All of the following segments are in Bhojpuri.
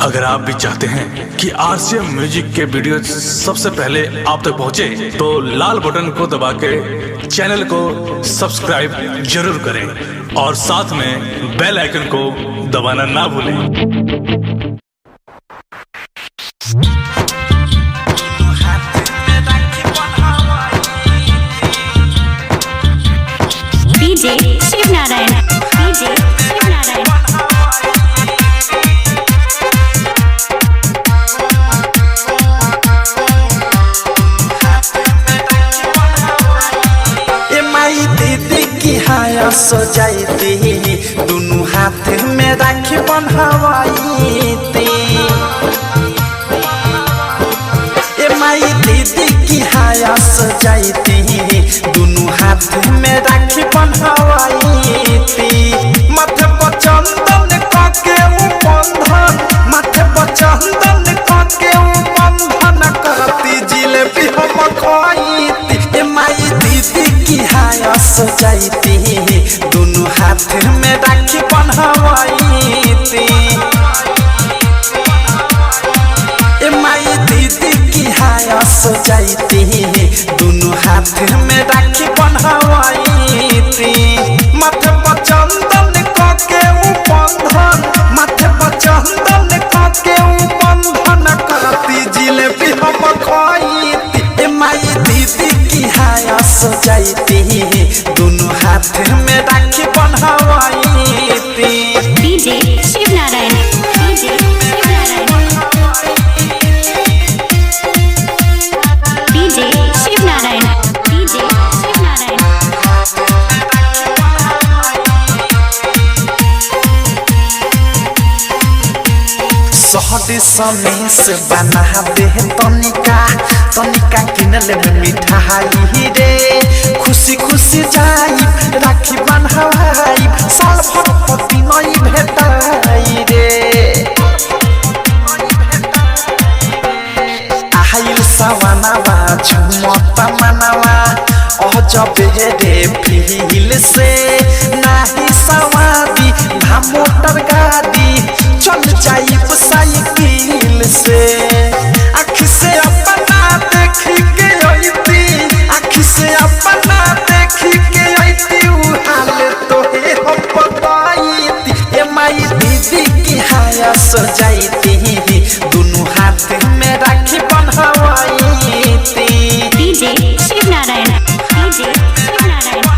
अगर आप भी चाहते हैं कि आरसीएम म्यूजिक के वीडियो सबसे पहले आप तक पहुंचे, तो लाल बटन को दबा के चैनल को सब्सक्राइब जरूर करें और साथ में बेल आइकन को दबाना ना भूलें। DJ Shiv Narayan, DJ Shiv Narayan. दीदी की हाया सजाई दोनों हाथ में राखी बंधवाई माई दीदी की हाया सजाई दोनों हाथ में राखी बंधवाई माथे पर चंदन के बंधन, माथे पर चंदन के बंधन करती जिलेबी हम खाई माई दीदी की हाया सजाई दोनों हाथ में राखी बंधवाई माई दीदी की हाया सजाई दोनों हाथ में राखी बंधवाई माथे पर चंदन के बंधन, माथे पर चंदन के बंधन करती जिलेबी हम खाई माई दीदी की हाया सजाई दोनों हाथ में राखी बंधवाई। DJ Shiv Narayan, DJ Shiv Narayan. DJ Shiv Narayan, DJ Shiv Narayan. सहदी समीस बना दे तनिका तनिका किनले में मिठाई रे, खुशी खुशी जाई राखी बंधवाई साल भर पति नई भेटाई रे। आहिल सवनावा झुमता मनवा अजब रे फील से नाही सवादी मोटर गाड़ी चल जाई साइकिल से। आँख से अपना देखी के अइती, आँख से अपना देखी के अइती उ हाल तो हे हम बताईती ए माई दीदी की हाया सजाई दोनों हाथ में राखी बंधवाई। DJ Shiv Narayan, DJ Shiv Narayan.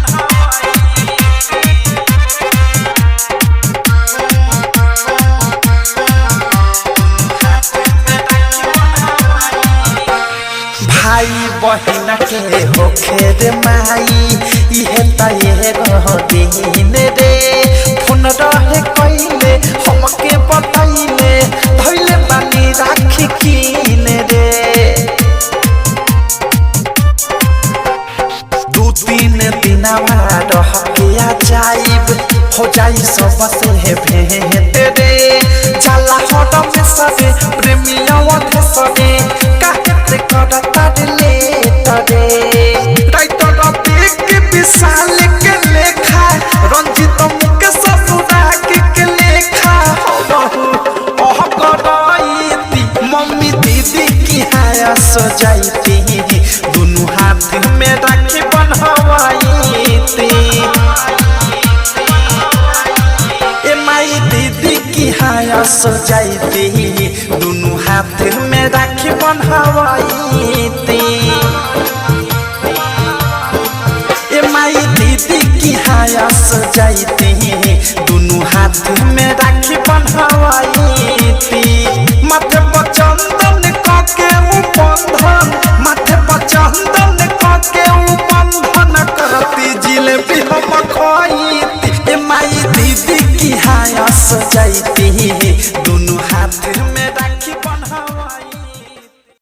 भाई बहिन के होखे रे माई इहे त एगो दिन रे, फोन रहे कइले हमके बताइले धइले बानी राखी कीन रे। दू तीन दिनवा रह के आ जाइब हो जाई सब से भेंट रे, जाला हट में सबे प्रेमिया वध सबे काहे करता ले तरे। राइटर देख विशाल के लेखा रंजित मुके ससुराग के लेखा ओह गराईती मम्मी दीदी की हाया सजाई दोनों हाथ में राखी बंधवाई माई दीदी की हाया सजाई दोनों हाथ में राखी बंधवाई माई दीदी की हाया सजाई दोनों हाथ में राखी बंधवाई माथे पर चंदन के बंधन, माथे पर चंदन के बंधन करती जिलेबी हम खाई माई दीदी की हाया सजाई